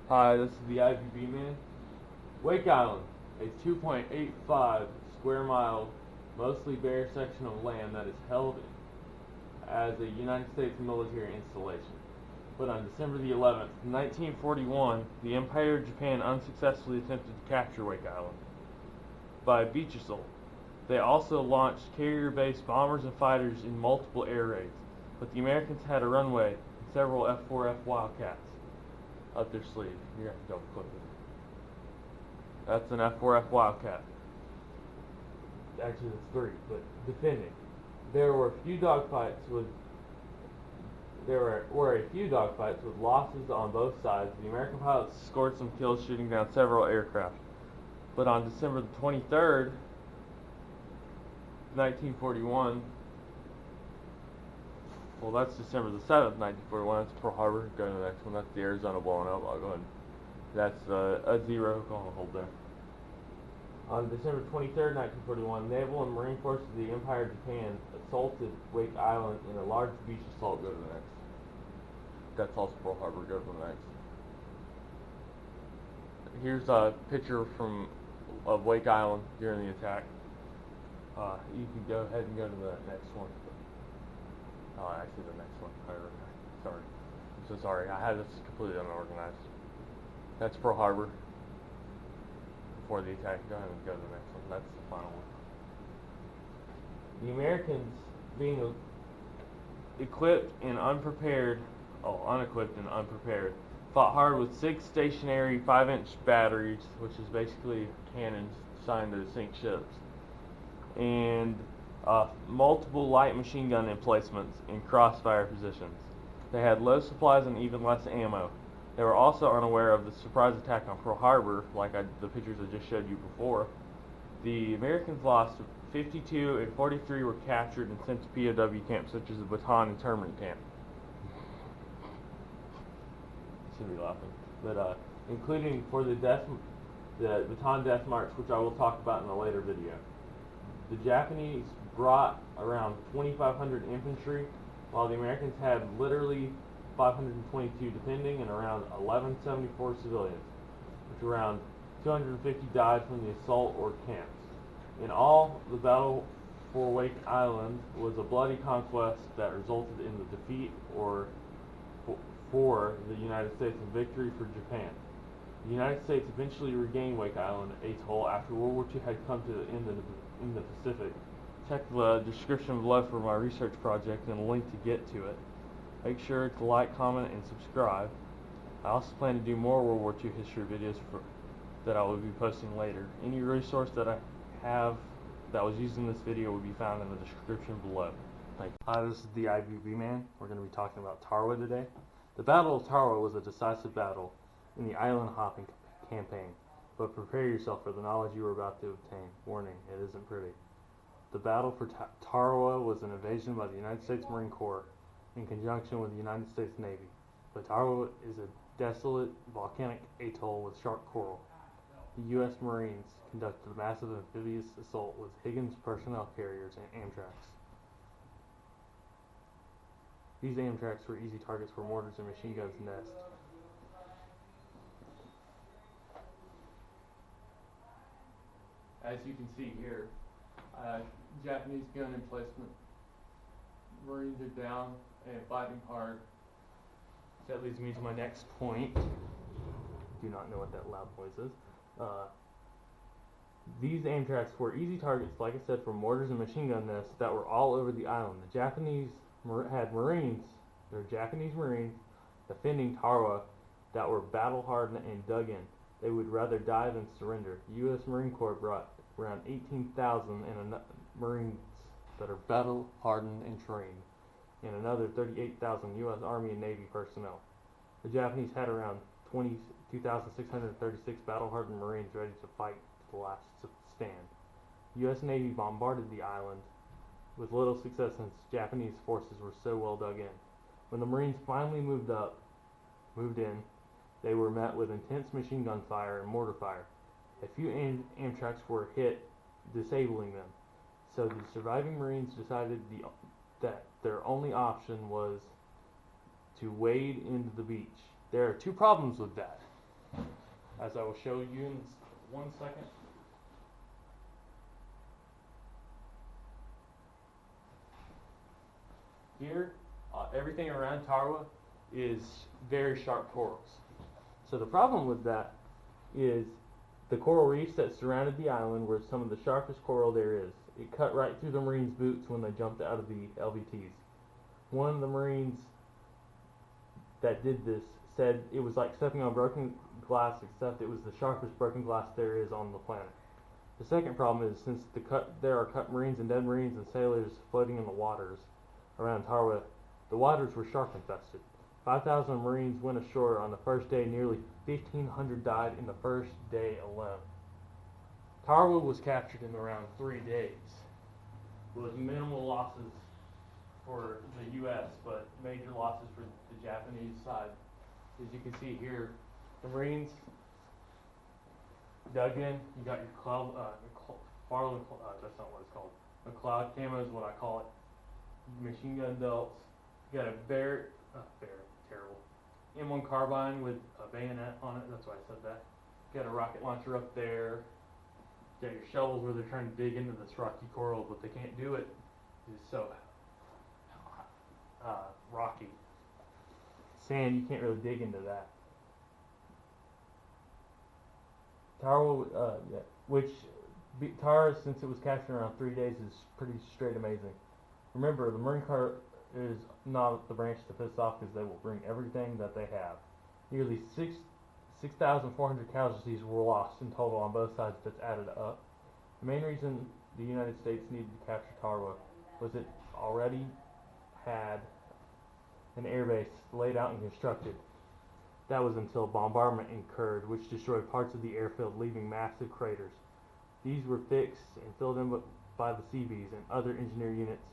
Hi, this is the IVB man. Wake Island, a 2.85 square mile, mostly bare section of land that is held as a United States military installation. But on December the 11th, 1941, the Empire of Japan unsuccessfully attempted to capture Wake Island by beach assault. They also launched carrier-based bombers and fighters in multiple air raids, but the Americans had a runway and several F-4F Wildcats up their sleeve. You're going to have to double click it. That's an F4F Wildcat. Actually, that's three, but defending. There were a few dogfights with there were a few dogfights with losses on both sides. The American pilots scored some kills shooting down several aircraft. But on December the 23rd, 1941, well, that's December the 7th, 1941. That's Pearl Harbor. Go to the next one. That's the Arizona blowing up. I'll go ahead. That's a zero. Go on, hold there. On December 23rd, 1941, naval and marine forces of the Empire of Japan assaulted Wake Island in a large beach assault. Go to the next. That's also Pearl Harbor. Go to the next. Here's a picture of Wake Island during the attack. You can go ahead and go to the next one. Actually, the next one. Sorry. I'm so sorry. I had this completely unorganized. That's Pearl Harbor before the attack. Go ahead and go to the next one. That's the final one. The Americans, being unequipped and unprepared, fought hard with 6 stationary 5-inch batteries, which is basically cannons designed to sink ships, and multiple light machine gun emplacements in crossfire positions. They had low supplies and even less ammo. They were also unaware of the surprise attack on Pearl Harbor, like the pictures I just showed you before. The Americans lost 52 and 43 were captured and sent to POW camps such as the Bataan internment camp. Should be laughing. But including for the Bataan Death March, which I will talk about in a later video. The Japanese brought around 2,500 infantry, while the Americans had literally 522 defending and around 1,174 civilians, which around 250 died from the assault or camps. In all, the battle for Wake Island was a bloody conquest that resulted in the defeat for the United States and victory for Japan. The United States eventually regained Wake Island atoll after World War II had come to an end in the Pacific. Check the description below for my research project and a link to get to it. Make sure to like, comment, and subscribe. I also plan to do more World War II history videos that I will be posting later. Any resource that I have that was used in this video will be found in the description below. Thank you. Hi, this is the IVB man. We're going to be talking about Tarawa today. The Battle of Tarawa was a decisive battle in the island hopping campaign, but prepare yourself for the knowledge you are about to obtain. Warning, it isn't pretty. The battle for Tarawa was an invasion by the United States Marine Corps in conjunction with the United States Navy. But Tarawa is a desolate volcanic atoll with sharp coral. The U.S. Marines conducted a massive amphibious assault with Higgins personnel carriers and Amtraks. These Amtraks were easy targets for mortars and machine guns nest. As you can see here, Japanese gun emplacement. Marines are down and fighting hard. That leads me to my next point. Do not know what that loud noise is. These Amtraks were easy targets, like I said, for mortars and machine gun nests that were all over the island. The Japanese had Marines, their Japanese Marines, defending Tarawa that were battle hardened and dug in. They would rather die than surrender. The U.S. Marine Corps brought around 18,000 Marines that are battle hardened and trained, and another 38,000 U.S. Army and Navy personnel. The Japanese had around 22,636 battle hardened Marines ready to fight to the last stand. The U.S. Navy bombarded the island with little success since Japanese forces were so well dug in. When the Marines finally moved in, they were met with intense machine gun fire and mortar fire. A few Amtraks were hit, disabling them. So the surviving Marines decided that their only option was to wade into the beach. There are two problems with that. as I will show you in 1 second. Here, everything around Tarawa is very sharp corals. So the problem with that is the coral reefs that surrounded the island were some of the sharpest coral there is. It cut right through the Marines' boots when they jumped out of the LVTs. One of the Marines that did this said it was like stepping on broken glass, except it was the sharpest broken glass there is on the planet. The second problem is since there are cut Marines and dead Marines and sailors floating in the waters around Tarawa, the waters were shark infested. 5,000 Marines went ashore on the first day. Nearly 1,500 died in the first day alone. Tarawa was captured in around 3 days, with minimal losses for the U.S., but major losses for the Japanese side. As you can see here, the Marines dug in. You got your cloud, that's not what it's called. A cloud camo is what I call it. Machine gun belts. You got a terrible M1 carbine with a bayonet on it. That's why I said that. You got a rocket launcher up there. You got your shovels where they're trying to dig into this rocky coral, but they can't do it. It's so rocky. Sand, you can't really dig into that. Tarawa, Tarawa, since it was captured around 3 days, is pretty straight amazing. Remember, the Marine Corps is not the branch to piss off because they will bring everything that they have. Nearly 6,400 casualties were lost in total on both sides if it's added up. The main reason the United States needed to capture Tarawa was it already had an airbase laid out and constructed. That was until bombardment occurred, which destroyed parts of the airfield, leaving massive craters. These were fixed and filled in by the Seabees and other engineer units.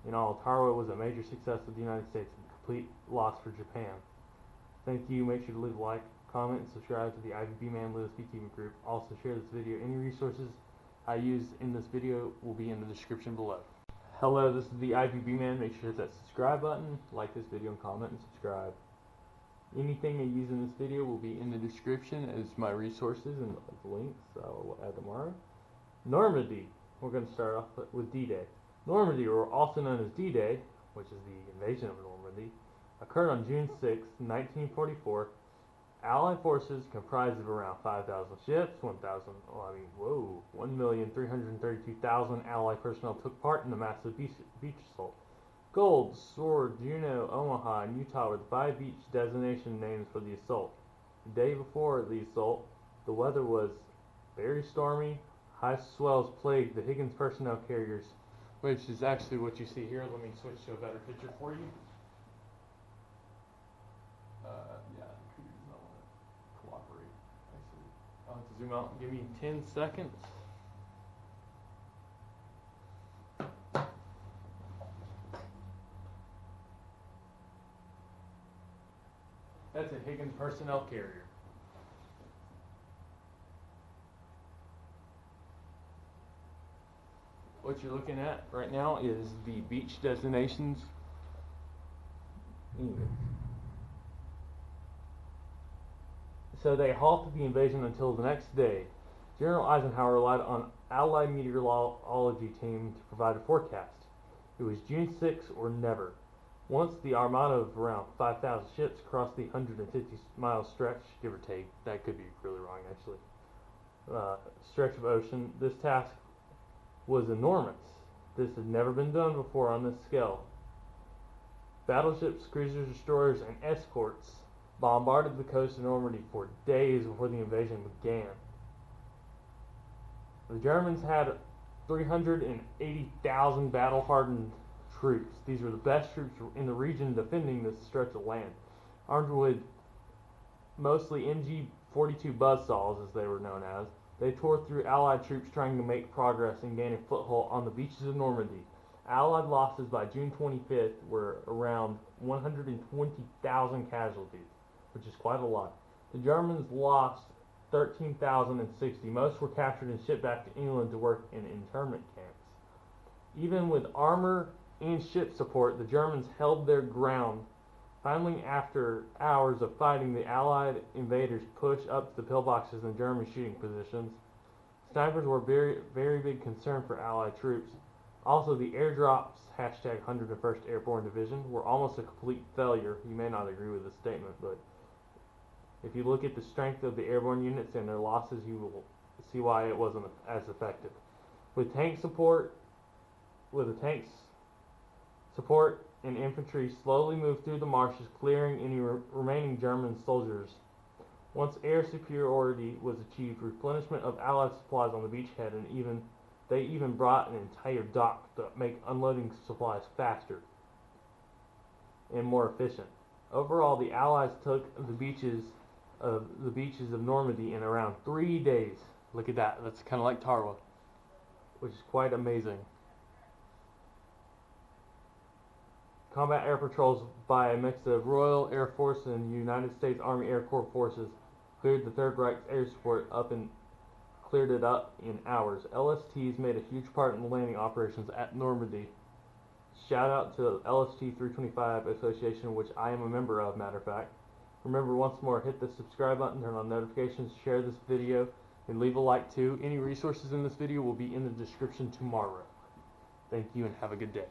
In all, Tarawa was a major success of the United States and a complete loss for Japan. Thank you. Make sure to leave a like, comment, and subscribe to the IVB Man Lewis Beekeeping Group. Also share this video. Any resources I use in this video will be in the description below. Hello, this is the IVB Man. Make sure to hit that subscribe button, like this video, and comment and subscribe. Anything I use in this video will be in the description as my resources and the links. So I will add tomorrow. Normandy. We're going to start off with D-Day. Normandy, or also known as D-Day, which is the invasion of Normandy, occurred on June 6, 1944. Allied forces comprised of around 5,000 ships, 1,332,000 Allied personnel took part in the massive beach assault. Gold, Sword, Juneau, Omaha, and Utah were the 5 beach designation names for the assault. The day before the assault, the weather was very stormy. High swells plagued the Higgins personnel carriers, which is actually what you see here. Let me switch to a better picture for you. Yeah, the computer does not want to cooperate. Actually, I'll have to zoom out. Give me 10 seconds. That's a Higgins personnel carrier. What you're looking at right now is the beach designations. So they halted the invasion until the next day. General Eisenhower relied on Allied meteorology team to provide a forecast. It was June 6 or never. Once the armada of around 5,000 ships crossed the 150-mile stretch, give or take, that could be really wrong actually, stretch of ocean, this task was enormous. This had never been done before on this scale. Battleships, cruisers, destroyers, and escorts bombarded the coast of Normandy for days before the invasion began. The Germans had 380,000 battle-hardened troops. These were the best troops in the region defending this stretch of land, armed with mostly MG-42 buzzsaws, as they were known as. They tore through Allied troops trying to make progress and gain a foothold on the beaches of Normandy. Allied losses by June 25th were around 120,000 casualties, which is quite a lot. The Germans lost 13,060. Most were captured and shipped back to England to work in internment camps. Even with armor and ship support, the Germans held their ground Finally, after hours of fighting, the Allied invaders pushed up to the pillboxes and German shooting positions. Snipers were very big concern for Allied troops. Also, the airdrops, hashtag 101st Airborne Division, were almost a complete failure. You may not agree with this statement, but if you look at the strength of the airborne units and their losses, you will see why it wasn't as effective. With tank support, with the tanks support and infantry slowly moved through the marshes, clearing any remaining German soldiers. Once air superiority was achieved, replenishment of Allied supplies on the beachhead, and they even brought an entire dock to make unloading supplies faster and more efficient. Overall, the Allies took the beaches of Normandy in around 3 days. Look at that. That's kind of like Tarawa, which is quite amazing. Combat air patrols by a mix of Royal Air Force and United States Army Air Corps forces cleared the Third Reich's air support cleared it up in hours. LSTs made a huge part in the landing operations at Normandy. Shout out to LST 325 Association, which I am a member of, matter of fact. Remember, once more, hit the subscribe button, turn on notifications, share this video, and leave a like too. Any resources in this video will be in the description tomorrow. Thank you and have a good day.